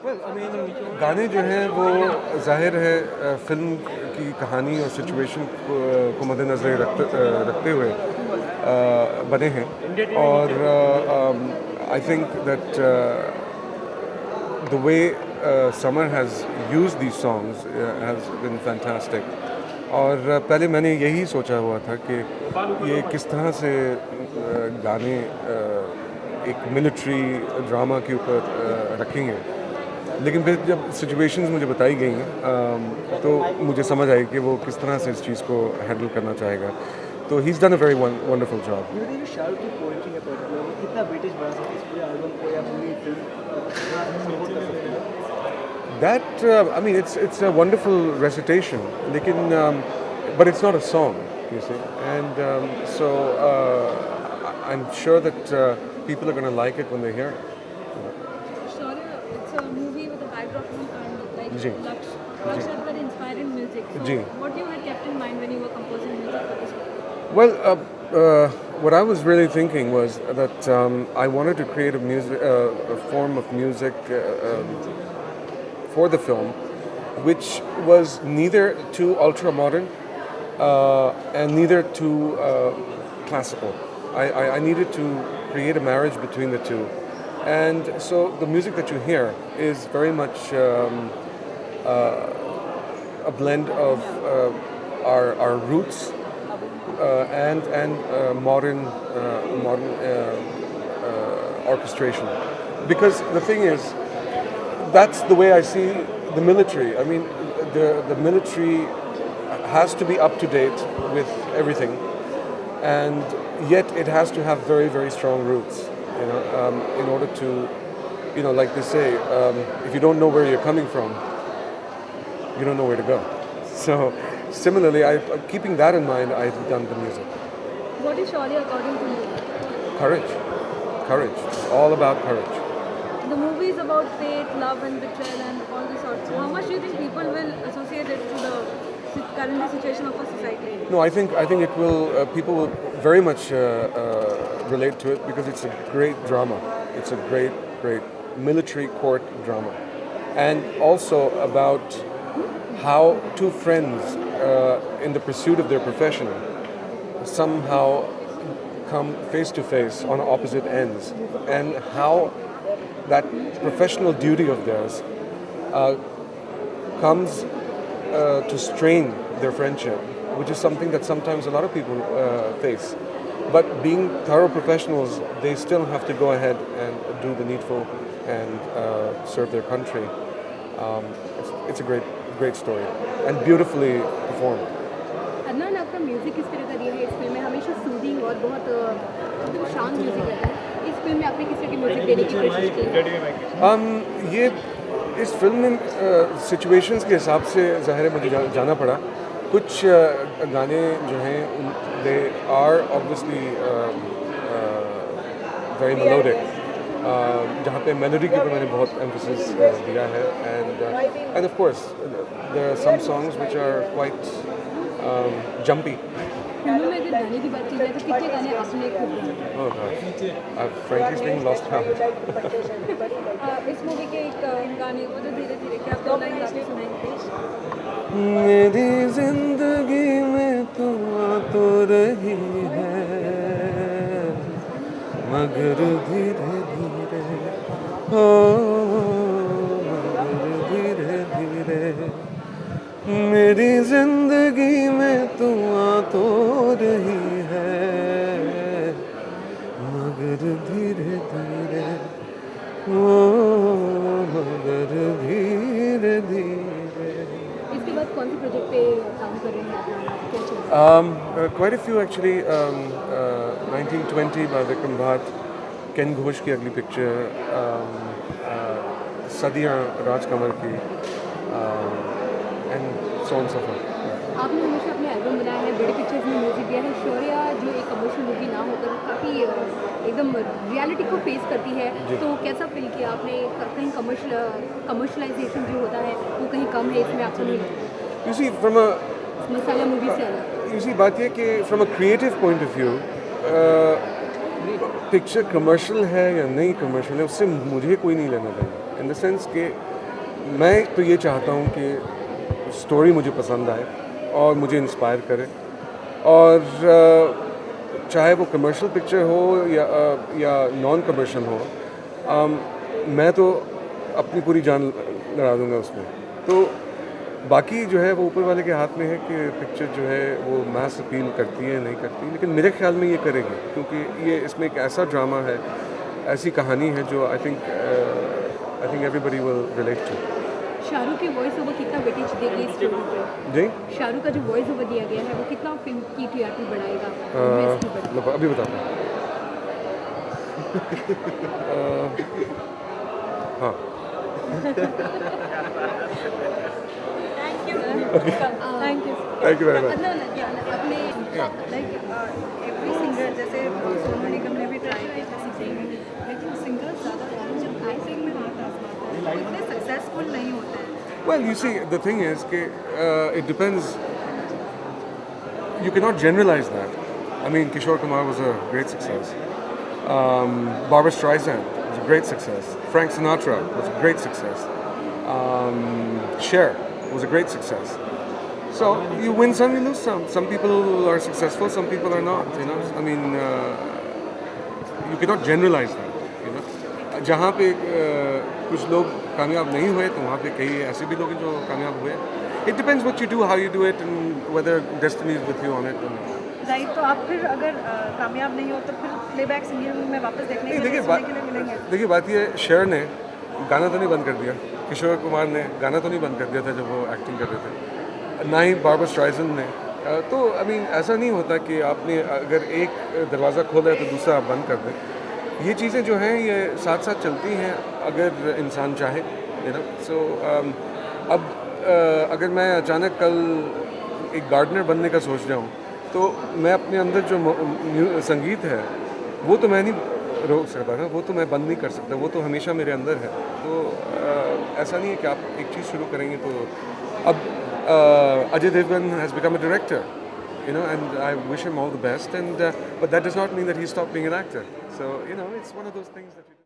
गाने जो हैं वो ज़ाहिर है फ़िल्म की कहानी और सिचुएशन को मद्देनज़र रखते हुए बने हैं और I think that the way Samar has used these songs has been fantastic और पहले मैंने यही सोचा हुआ था कि ये किस तरह से गाने एक मिलिट्री ड्रामा के ऊपर रखेंगे, लेकिन फिर जब सिचुएशंस मुझे बताई गई हैं तो मुझे समझ आई कि वो किस तरह से इस चीज़ को हैंडल करना चाहेगा। तो he is done a very wonderful job. ये बताइए शाहरुख की पोएट्री है पर्टिकुलर वो कितना वेटेज बढ़ा सकती है इस पूरे एल्बम को या पूरी फिल्म सपोर्ट कर सकती है? That I mean, it's a wonderful recitation, लेकिन but it's not a song, you see, and so I'm sure that people are going to like it when they hear it. Shaurya, it's a movie with a backdrop and like ji Laksh had that inspiring music. So ji what you had kept in mind when you were composing music for this movie? Well, what I was really thinking was that I wanted to create a form of music for the film, which was neither too ultra modern and neither too classical. I needed to create a marriage between the two. And so the music that you hear is very much a blend of our roots and modern orchestration. Because the thing is, that's the way I see the military. I mean, the military has to be up to date with everything, and yet it has to have very, very strong roots. In order to, like they say, if you don't know where you're coming from, you don't know where to go. So, similarly, keeping that in mind, I've done the music. What is Shaurya according to you? Courage. It's all about courage. The movie is about fate, love, and betrayal, and all this sorts. So how much do you think people will associate it to the current situation of our society? No, I think it will. People will very much relate to it because it's a great drama. It's a great military court drama, and also about how two friends in the pursuit of their profession somehow come face to face on opposite ends, and how that professional duty of theirs comes to strain their friendship, which is something that sometimes a lot of people face. But being thorough professionals, they still have to go ahead and do the needful and serve their country. It's a great story and beautifully performed. Adnan, आपका music किस तरह का दिया है इस film में? हमेशा soothing और बहुत शांत म्यूजिक रहता है। इस फिल्म में आपने किस तरह की म्यूजिक देने की कोशिश की? ये इस फिल्म में सिचुएशंस के हिसाब से ज़ाहिर है मुझे जाना पड़ा। कुछ गाने जो हैं they are obviously very melodic, जहाँ पे मेलोडी के ऊपर मैंने बहुत एम्फेसिस दिया है, and of course there are some songs which are quite jumpy. फिल्मों में अगर गाने की बात की जाए तो कितने गाने आपने खुद गाए? Oh gosh, I've frankly speaking lost count. इस मूवी के एक गाने वो जो धीरे धीरे क्या आप दो लाइन गा के सुनाएंगे? मेरी जिंदगी में तू आ तो रही है, मगर धीरे धीरे हो, मगर धीरे धीरे मेरी जिंदगी में तू आ तो रही है, मगर धीरे धीरे हो, मगर धीरे धीरे. इसके बाद कौन से प्रोजेक्ट पे काम कर रहे हैं आप? क्या चल रहा है? Quite a few actually. 1920 by Vikram Bhatt, Ken Ghosh की अगली पिक्चर, सदियाँ राज कमल की, and so on and so forth. आपने हमेशा अपने एल्बम बनाया है, बड़ी पिक्चर्स में म्यूजिक दिया है। शौर्या जो एक कमर्शियल मूवी ना होकर काफ़ी एकदम रियलिटी को फेस करती है, तो कैसा फील किया आपने? कहीं कमर्शलाइजेशन जो होता है वो कहीं कम है इसमें, आपको नहीं लगता? You see, from a masala movie से अलग। बात ये कि from a creative point of view, picture commercial है या नहीं कमर्शियल है, उससे मुझे कोई नहीं लेना देना. इन द सेंस कि मैं तो ये चाहता हूँ कि स्टोरी मुझे पसंद आए और मुझे इंस्पायर करे, और चाहे वो कमर्शियल पिक्चर हो या नॉन कमर्शियल हो, मैं तो अपनी पूरी जान लड़ा दूँगा उसमें। तो बाकी जो है वो ऊपर वाले के हाथ में है कि पिक्चर जो है वो मैस अपील करती है नहीं करती, लेकिन मेरे ख्याल में ये करेगी, क्योंकि ये इसमें एक ऐसा ड्रामा है, ऐसी कहानी है जो I think everybody will relate to. Shahrukh की वॉइस ओवर कितना वेटेज देगी इस फिल्म पे? जी शाहरुख का जो वॉइस ओवर दिया गया है वो कितना फिल्म की टीआरपी बढ़ाएगा? US की बढ़ाएगा? अभी बताता हूँ। हाँ thank you. Thank you very much. अपने लाइक एवरी सिंगर, जैसे सोनू निगम ने भी ट्राई किया था सिंगिंग, लेकिन सिंगर ज़्यादा जब हाई सिंग में हाथ आजमाता है तो इतने सक्सेसफुल नहीं होते हैं। Well, you see, the thing is that it depends. You cannot generalize that. I mean, Kishore Kumar was a great success. Barbra Streisand was a great success. Frank Sinatra was a great success. Cher was a great success. So you win some, you lose some. Some people are successful, some people are not. You know, I mean, you cannot generalize that. You know, जहाँ पे कुछ लोग कामयाब नहीं हुए तो वहाँ पे कई ऐसे भी लोग हैं जो कामयाब हुए। It depends what you do, how you do it, and whether destiny is with you on it. Right, तो आप फिर अगर कामयाब नहीं हो तो फिर प्लेबैक सिंगिंग में वापस देखने नहीं, के लिए देखिए सुनने के लिए मिलेंगे। देखिए बात ये, शेर ने गाना तो नहीं बंद कर दिया, किशोर कुमार ने गाना तो नहीं बंद कर दिया था जब वो एक्टिंग कर रहे थे, ना ही बार्बरा स्ट्राइसन ने। तो आई मीन ऐसा नहीं होता कि आपने अगर एक दरवाज़ा खोला है तो दूसरा आप बंद कर दें। ये चीज़ें जो हैं ये साथ साथ चलती हैं अगर इंसान चाहे, यू नो। सो अब अगर मैं अचानक कल एक गार्डनर बनने का सोच रहा हूँ तो मैं अपने अंदर जो संगीत है वो तो मैं नहीं रोक सकता ना, वो तो मैं बंद नहीं कर सकता, वो तो हमेशा मेरे अंदर है। तो ऐसा नहीं है कि आप एक चीज़ शुरू करेंगे तो अब Ajay Devgan has become a director, you know, and I wish him all the best, and but that does not mean that he stopped being an actor. So, you know, it's one of those things that you